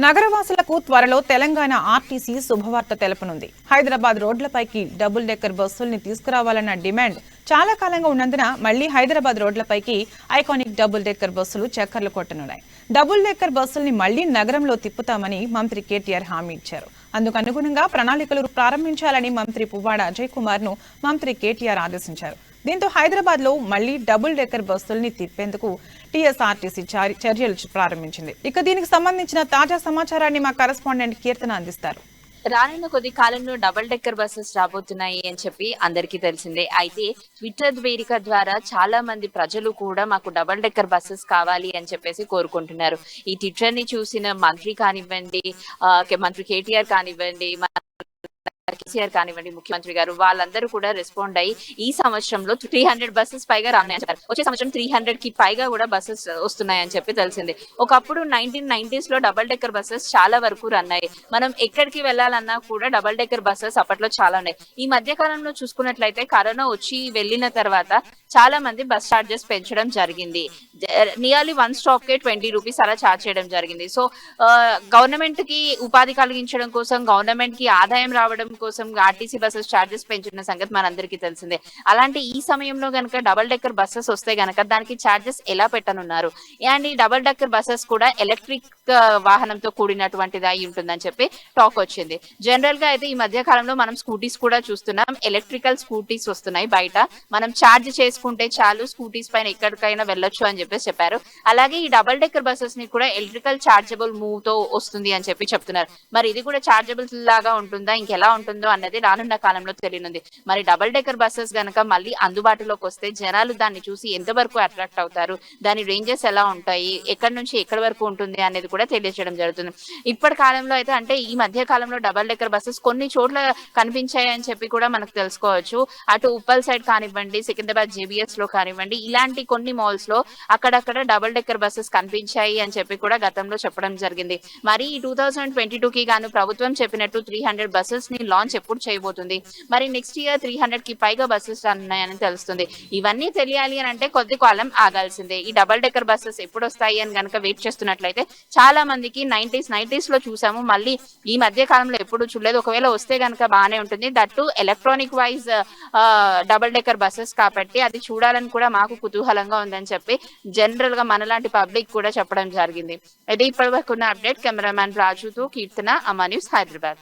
నగరవాసులకు త్వరలో తెలంగాణ ఆర్టీసీ శుభవార్త తెలపనుంది. హైదరాబాద్ రోడ్లపైకి డబుల్ డెక్కర్ బస్సుల్ని తీసుకురావాలన్న డిమాండ్ చాలా కాలంగా ఉన్నందున మళ్లీ హైదరాబాద్ రోడ్లపైకి ఐకానిక్ డబుల్ డెక్కర్ బస్సులు చక్కర్లు కొట్టనున్నాయి. డబుల్ డెక్కర్ బస్సుల్ని మళ్లీ నగరంలో తిప్పుతామని మంత్రి కేటీఆర్ హామీ ఇచ్చారు. అందుకు అనుగుణంగా ప్రణాళికలు ప్రారంభించాలని మంత్రి పువ్వాడ అజయ్ కుమార్ ను మంత్రి కేటీఆర్ ఆదేశించారు. దీంతో హైదరాబాద్ లో మళ్లీ డబుల్ డెక్కర్ బస్సుల్ని తిప్పేందుకు టీఎస్ఆర్టీసీ చర్యలు ప్రారంభించింది. ఇక దీనికి సంబంధించిన తాజా సమాచారాన్ని మా కరెస్పాండెంట్ కీర్తన అందిస్తారు. రానున్న కొద్ది కాలంలో డబుల్ డెక్కర్ బస్సెస్ రాబోతున్నాయి అని చెప్పి అందరికీ తెలిసిందే. అయితే ట్విట్టర్ వేదిక ద్వారా చాలా మంది ప్రజలు కూడా మాకు డబుల్ డెక్కర్ బస్సెస్ కావాలి అని చెప్పేసి కోరుకుంటున్నారు. ఈ ట్విట్టర్ ని చూసిన మంత్రి కానివ్వండి, మంత్రి కేటీఆర్ కానివ్వండి, కేసీఆర్ కానివ్వండి, ముఖ్యమంత్రి గారు వాళ్ళందరూ కూడా రెస్పాండ్ అయ్యి ఈ సంవత్సరంలో 300 బస్సెస్ పైగా రాన్నాయని చెప్పారు. వచ్చే సంవత్సరం 300 కి పైగా కూడా బస్సెస్ వస్తున్నాయని చెప్పి తెలిసింది. ఒకప్పుడు 1990s లో డబుల్ డెక్కర్ బస్సెస్ చాలా వరకు రన్ అయ్యాయి. మనం ఎక్కడికి వెళ్ళాలన్నా కూడా డబుల్ డెక్కర్ బస్సెస్ అప్పట్లో చాలా ఉన్నాయి. ఈ మధ్య కాలంలో చూసుకున్నట్లయితే కరోనా వచ్చి వెళ్ళిన తర్వాత చాలా మంది బస్ చార్జెస్ పెంచడం జరిగింది. నియర్లీ 1 స్టాప్ కే 20 రూపీస్ అలా చార్జ్ చేయడం జరిగింది. సో గవర్నమెంట్ కి ఉపాధి కలిగించడం కోసం, గవర్నమెంట్ కి ఆదాయం రావడం కోసం ఆర్టీసీ బస్సెస్ చార్జెస్ పెంచిన సంగతి మనందరికీ తెలిసిందే. అలాంటి ఈ సమయంలో గనక డబుల్ డెక్కర్ బస్సెస్ వస్తే గనక దానికి చార్జెస్ ఎలా పెట్టనున్నారు? అండ్ ఈ డబుల్ డెక్కర్ బస్సెస్ కూడా ఎలక్ట్రిక్ వాహనంతో కూడినటువంటిది అయి ఉంటుందని చెప్పి టాక్ వచ్చింది. జనరల్ గా అయితే ఈ మధ్య కాలంలో మనం స్కూటీస్ కూడా చూస్తున్నాం. ఎలక్ట్రికల్ స్కూటీస్ వస్తున్నాయి బయట. మనం చార్జ్ చేసుకుంటే చాలు, స్కూటీస్ పైన ఎక్కడికైనా వెళ్ళొచ్చు అని చెప్పారు. అలాగే ఈ డబుల్ డెక్కర్ బస్సెస్ ని కూడా ఎలక్ట్రికల్ చార్జబుల్ మూవ్ తో వస్తుంది అని చెప్పి చెప్తున్నారు. మరి ఇది కూడా చార్జబుల్ లాగా ఉంటుందా, ఇంకెలా ఉంటుందో అన్నది రానున్న కాలంలో తెలియనుంది. మరి డబుల్ డెక్కర్ బస్సెస్ గనక మళ్ళీ అందుబాటులోకి వస్తే జనాలు దాన్ని చూసి ఎంతవరకు అట్రాక్ట్ అవుతారు, దాని రేంజెస్ ఎలా ఉంటాయి, ఎక్కడి నుంచి ఎక్కడి వరకు ఉంటుంది అనేది కూడా తెలియజేయడం జరుగుతుంది. ఇప్పటి కాలంలో అయితే, అంటే ఈ మధ్య కాలంలో డబుల్ డెక్కర్ బస్సెస్ కొన్ని చోట్ల కనిపించాయి అని చెప్పి కూడా మనకు తెలుసుకోవచ్చు. అటు ఉప్పల్ సైడ్ కానివ్వండి, సికింద్రాబాద్ జేబీఎస్ లో కానివ్వండి, ఇలాంటి కొన్ని మాల్స్ లో అక్కడక్కడ డబుల్ డెక్కర్ బస్సెస్ కనిపించాయి అని చెప్పి కూడా గతంలో చెప్పడం జరిగింది. మరి ఈ 2022 కి గాను ప్రభుత్వం చెప్పినట్టు 300 బస్సెస్ ని లాంచ్ ఎప్పుడు చేయబోతుంది? మరి నెక్స్ట్ ఇయర్ 300 కి పైగా బస్సెస్ ఉన్నాయని తెలుస్తుంది. ఇవన్నీ తెలియాలి అని అంటే కొద్ది కాలం ఆగాల్సిందే. ఈ డబుల్ డెక్కర్ బస్సెస్ ఎప్పుడు వస్తాయి అని కనుక వెయిట్ చేస్తున్నట్లయితే చాలా మందికి 90s లో చూసాము, మళ్ళీ ఈ మధ్య కాలంలో ఎప్పుడు చూడలేదు. ఒకవేళ వస్తే కనుక బాగానే ఉంటుంది. That electronic wise double decker buses కాబట్టి అది చూడాలని కూడా మాకు కుతూహలంగా ఉందని చెప్పి జనరల్ గా మనలాంటి పబ్లిక్ కూడా చెప్పడం జరిగింది. ఇది ఇప్పటి వరకు ఉన్న అప్డేట్. కెమెరామ్యాన్ రాజుతో కీర్తన, అమా న్యూస్, హైదరాబాద్.